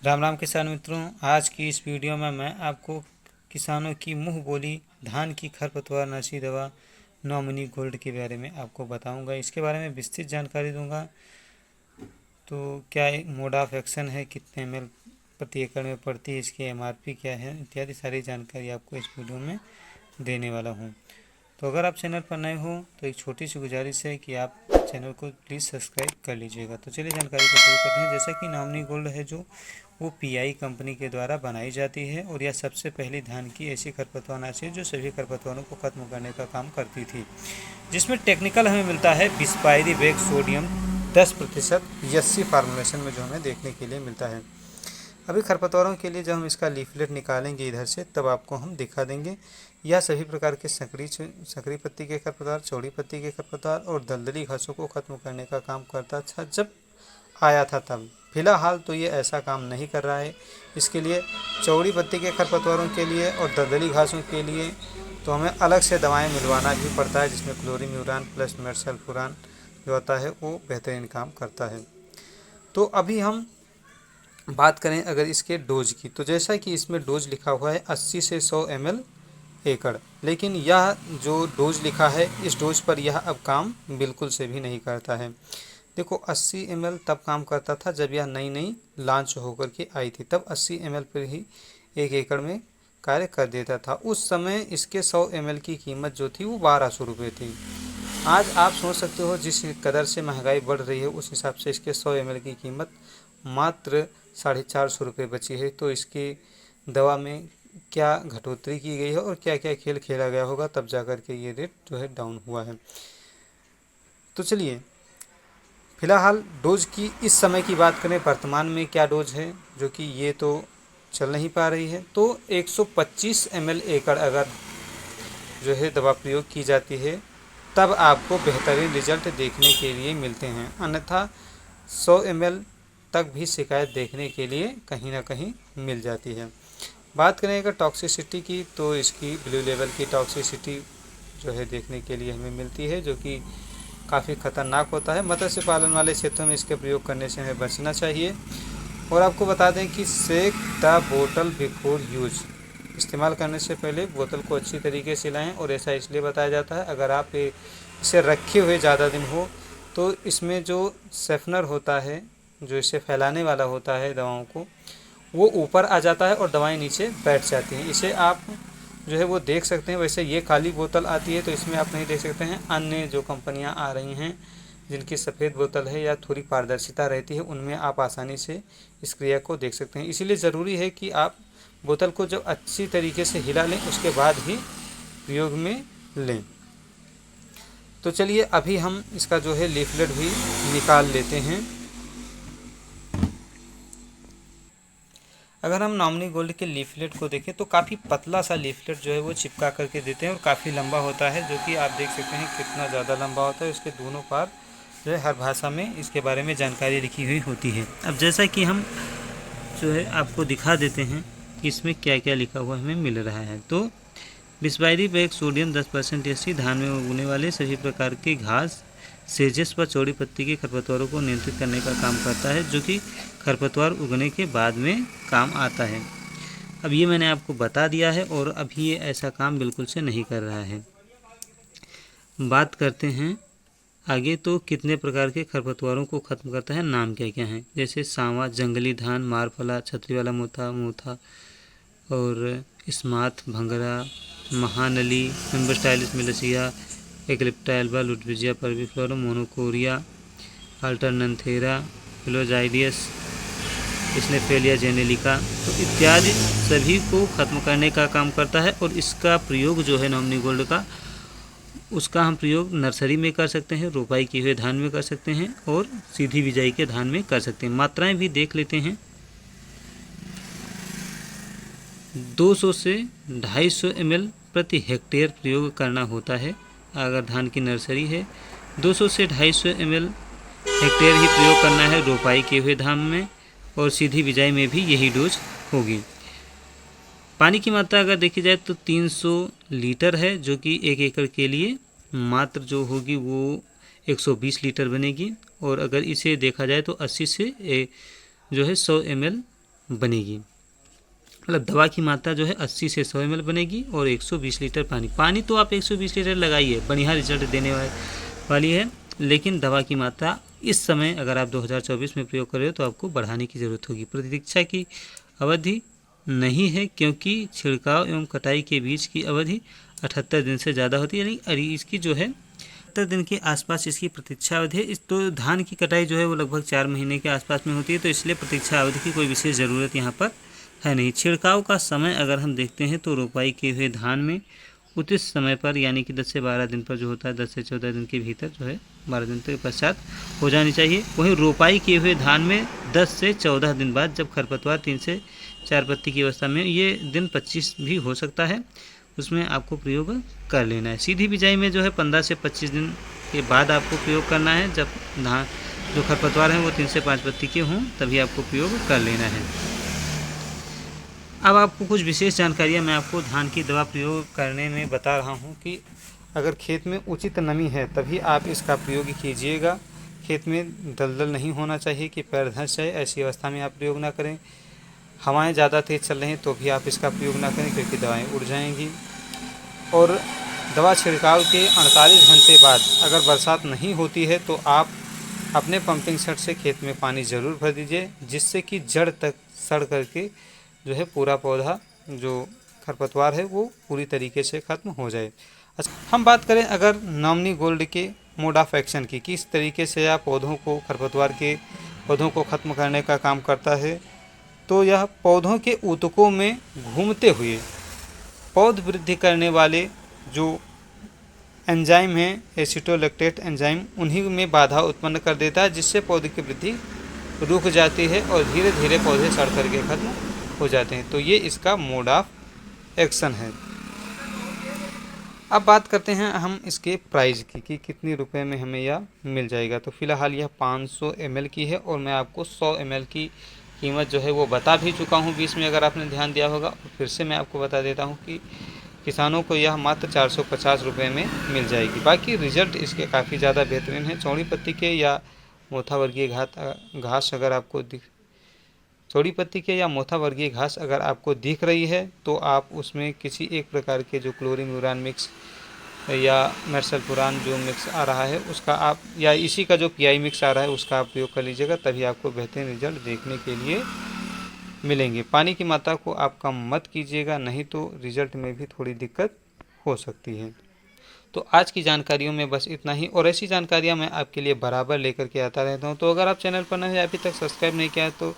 राम राम किसान मित्रों, आज की इस वीडियो में मैं आपको किसानों की मुंह बोली धान की खरपतवार नाशी दवा नॉमिनी गोल्ड के बारे में आपको बताऊंगा। इसके बारे में विस्तृत जानकारी दूंगा। तो क्या मोड ऑफ एक्शन है, कितने ml प्रति एकड़ में पड़ती है, इसकी MRP क्या है, इत्यादि सारी जानकारी आपको इस वीडियो में देने वाला हूँ। तो अगर आप चैनल पर नए हो तो एक छोटी सी गुजारिश है कि आप चैनल को प्लीज़ सब्सक्राइब कर लीजिएगा। तो चलिए जानकारी को शुरू करते हैं। जैसा कि नॉमिनी गोल्ड है जो वो PI कंपनी के द्वारा बनाई जाती है और यह सबसे पहली धान की ऐसी खरपतवारनाशी है जो सभी खरपतवारों को खत्म करने का काम करती थी, जिसमें टेक्निकल हमें मिलता है बिस्पायरी बैग सोडियम 10% यस्सी फार्मूलेशन में जो हमें देखने के लिए मिलता है। अभी खरपतवारों के लिए जब हम इसका लीफलेट निकालेंगे इधर से, तब आपको हम दिखा देंगे। यह सभी प्रकार के संकरी पत्ती के खरपतवार, चौड़ी पत्ती के खरपतवार और दलदली घासों को खत्म करने का काम करता था जब आया था तब। फिलहाल तो ये ऐसा काम नहीं कर रहा है। इसके लिए चौड़ी पत्ती के खरपतवारों के लिए और दलदली घासों के लिए तो हमें अलग से दवाएं मिलवाना भी पड़ता है, जिसमें क्लोरीम्यूरान प्लस मेटसल्फुरान जो आता है वो बेहतरीन काम करता है। तो अभी हम बात करें अगर इसके डोज की, तो जैसा कि इसमें डोज लिखा हुआ है 80 से 100 ml एकड़, लेकिन यह जो डोज लिखा है इस डोज पर यह अब काम बिल्कुल से भी नहीं करता है। देखो 80 ml तब काम करता था जब यह नई नई लॉन्च होकर के आई थी, तब 80 ml पर ही 1 एकड़ में कार्य कर देता था। उस समय इसके 100 ml की कीमत जो थी वो 1200 रुपये थी। आज आप सोच सकते हो जिस कदर से महंगाई बढ़ रही है उस हिसाब से इसके 100 ml की कीमत मात्र 450 रुपये बची है। तो इसकी दवा में क्या घटोतरी की गई है और क्या क्या खेल खेला गया होगा, तब जाकर के ये रेट जो है डाउन हुआ है। तो चलिए फिलहाल डोज की इस समय की बात करें, वर्तमान में क्या डोज है, जो कि ये तो चल नहीं पा रही है। तो 125 ml एकड़ अगर जो है दवा प्रयोग की जाती है तब आपको बेहतरीन रिजल्ट देखने के लिए मिलते हैं, अन्यथा 100 ml तक भी शिकायत देखने के लिए कहीं ना कहीं मिल जाती है। बात करें अगर टॉक्सिसिटी की, तो इसकी ब्लू लेवल की टॉक्सिसिटी जो है देखने के लिए हमें मिलती है, जो कि काफ़ी खतरनाक होता है। मत्स्य पालन वाले क्षेत्रों में इसके प्रयोग करने से हमें बचना चाहिए। और आपको बता दें कि सेक द बोतल बिफोर यूज, इस्तेमाल करने से पहले बोतल को अच्छी तरीके से लाएं। और ऐसा इसलिए बताया जाता है, अगर आप इसे रखे हुए ज़्यादा दिन हो तो इसमें जो सेफनर होता है, जो इसे फैलाने वाला होता है दवाओं को, वो ऊपर आ जाता है और दवाएं नीचे बैठ जाती हैं। इसे आप जो है वो देख सकते हैं। वैसे ये काली बोतल आती है तो इसमें आप नहीं देख सकते हैं। अन्य जो कंपनियां आ रही हैं जिनकी सफ़ेद बोतल है या थोड़ी पारदर्शिता रहती है, उनमें आप आसानी से इस क्रिया को देख सकते हैं। इसीलिए ज़रूरी है कि आप बोतल को जब अच्छी तरीके से हिला लें उसके बाद ही प्रयोग में लें। तो चलिए अभी हम इसका जो है लीफलेट भी निकाल लेते हैं। अगर हम नॉमिनी गोल्ड के लीफलेट को देखें तो काफ़ी पतला सा लीफलेट जो है वो चिपका करके देते हैं और काफ़ी लंबा होता है, जो कि आप देख सकते हैं कितना ज़्यादा लंबा होता है। उसके दोनों पार जो है हर भाषा में इसके बारे में जानकारी लिखी हुई होती है। अब जैसा कि हम जो है आपको दिखा देते हैं कि इसमें क्या क्या लिखा हुआ हमें मिल रहा है। तो बिस्पायरी बैग सोडियम 10% यस्सी धान में उगने वाले सभी प्रकार के घास, सेजेस व चौड़ी पत्ती के खरपतवारों को नियंत्रित करने का काम करता है, जो कि खरपतवार उगने के बाद में काम आता है। अब ये मैंने आपको बता दिया है और अभी ये ऐसा काम बिल्कुल से नहीं कर रहा है। बात करते हैं आगे, तो कितने प्रकार के खरपतवारों को ख़त्म करता है, नाम क्या क्या हैं, जैसे सांवा, जंगली धान, मारफला, छतरी वाला मोथा और स्माथ, भंगरा, महानली, एम्बस्टाइलिस मिलिशिया, एक्लिप्टा एल्बा, लुटविजिया परविफ्लोरम, मोनोकोरिया, अल्टरनंथेरा, फिलोजाइडियस, स्नेफेलिया जेनेलिका, तो इत्यादि सभी को ख़त्म करने का काम करता है। और इसका प्रयोग जो है नॉमिनी गोल्ड का, उसका हम प्रयोग नर्सरी में कर सकते हैं, रोपाई किए हुए धान में कर सकते हैं और सीधी बिजाई के धान में कर सकते हैं। मात्राएं भी देख लेते हैं। 200 से 250 ml प्रति हेक्टेयर प्रयोग करना होता है। अगर धान की नर्सरी है 200 से 250 ml हेक्टेयर ही प्रयोग करना है रोपाई किए हुए धान में, और सीधी बिजाई में भी यही डोज होगी। पानी की मात्रा अगर देखी जाए तो 300 लीटर है, जो कि 1 एकड़ के लिए मात्र जो होगी वो 120 लीटर बनेगी। और अगर इसे देखा जाए तो 80 से जो है 100 ml बनेगी। मतलब दवा की मात्रा जो है 80 से 100 ml बनेगी और 120 लीटर पानी तो आप 120 लीटर लगाइए, बढ़िया रिजल्ट देने वाली है। लेकिन दवा की मात्रा इस समय अगर आप 2024 में प्रयोग कर रहे हो तो आपको बढ़ाने की ज़रूरत होगी। प्रतीक्षा की अवधि नहीं है, क्योंकि छिड़काव एवं कटाई के बीच की अवधि 78 दिन से ज़्यादा होती है, यानी इसकी जो है 78 दिन के आसपास इसकी प्रतीक्षा अवधि है। तो धान की कटाई जो है वो लगभग 4 महीने के आसपास में होती है, तो इसलिए प्रतीक्षा अवधि की कोई विशेष ज़रूरत यहाँ पर है नहीं। छिड़काव का समय अगर हम देखते हैं तो रोपाई किए हुए धान में उचित समय पर, यानी कि 10 से 12 दिन पर जो होता है, 10 से 14 दिन के भीतर जो है 12 दिन के पश्चात हो जानी चाहिए। वहीं रोपाई किए हुए धान में 10 से 14 दिन बाद, जब खरपतवार 3 से 4 पत्ती की अवस्था में, ये दिन 25 भी हो सकता है, उसमें आपको प्रयोग कर लेना है। सीधी बिजाई में जो है 15 से 25 दिन के बाद आपको प्रयोग करना है। जब धान जो खरपतवार हैं वो 3 से 5 पत्ती के हों तभी आपको प्रयोग कर लेना है। अब आपको कुछ विशेष जानकारियाँ मैं आपको धान की दवा प्रयोग करने में बता रहा हूँ कि अगर खेत में उचित नमी है तभी आप इसका प्रयोग कीजिएगा। खेत में दलदल नहीं होना चाहिए कि पैर धंस जाए, ऐसी अवस्था में आप प्रयोग ना करें। हवाएं ज़्यादा तेज़ चल रही हैं तो भी आप इसका प्रयोग ना करें, क्योंकि दवाएं उड़ जाएंगी। और दवा छिड़काव के 48 घंटे बाद अगर बरसात नहीं होती है तो आप अपने पंपिंग सेट से खेत में पानी ज़रूर भर दीजिए, जिससे कि जड़ तक सड़ करके जो है पूरा पौधा जो खरपतवार है वो पूरी तरीके से ख़त्म हो जाए। अच्छा, हम बात करें अगर नॉमिनी गोल्ड के मोड ऑफ एक्शन की, किस तरीके से यह पौधों को, खरपतवार के पौधों को ख़त्म करने का काम करता है, तो यह पौधों के ऊतकों में घूमते हुए पौध वृद्धि करने वाले जो एंजाइम हैं, एसिटोलैक्टेट एंजाइम, उन्हीं में बाधा उत्पन्न कर देता है, जिससे पौधे की वृद्धि रुक जाती है और धीरे धीरे पौधे सड़ करके खत्म हो जाते हैं। तो ये इसका मोड ऑफ एक्शन है। अब बात करते हैं हम इसके प्राइस की कि कितने रुपए में हमें यह मिल जाएगा। तो फिलहाल यह 500 ml की है और मैं आपको 100 ml की कीमत जो है वो बता भी चुका हूँ बीच में, अगर आपने ध्यान दिया होगा। और फिर से मैं आपको बता देता हूँ कि किसानों को यह मात्र 450 रुपये में मिल जाएगी। बाकी रिजल्ट इसके काफ़ी ज़्यादा बेहतरीन है। चौड़ी पत्ती के या मोथा वर्गीय घास अगर आपको चौड़ी पत्ती के या मोथा वर्गीय घास अगर आपको दिख रही है तो आप उसमें किसी एक प्रकार के जो क्लोरीम्यूरान मिक्स या मेर्सल्फुरान जो मिक्स आ रहा है उसका आप, या इसी का जो पीआई मिक्स आ रहा है उसका आप प्रयोग कर लीजिएगा, तभी आपको बेहतरीन रिजल्ट देखने के लिए मिलेंगे। पानी की मात्रा को आप कम मत कीजिएगा, नहीं तो रिजल्ट में भी थोड़ी दिक्कत हो सकती है। तो आज की जानकारियों में बस इतना ही, और ऐसी जानकारियाँ मैं आपके लिए बराबर लेकर के आता रहता हूँ। तो अगर आप चैनल पर नए हैं, अभी तक सब्सक्राइब नहीं किया है तो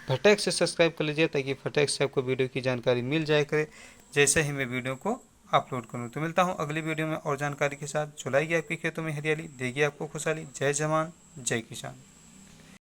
फटाक से सब्सक्राइब कर लीजिए, ताकि फटाक से आपको वीडियो की जानकारी मिल जाए करे जैसे ही मैं वीडियो को अपलोड करूं। तो मिलता हूं अगली वीडियो में और जानकारी के साथ। चलाइए आपके खेतों में हरियाली, देगी आपको खुशहाली। जय जवान जय किसान।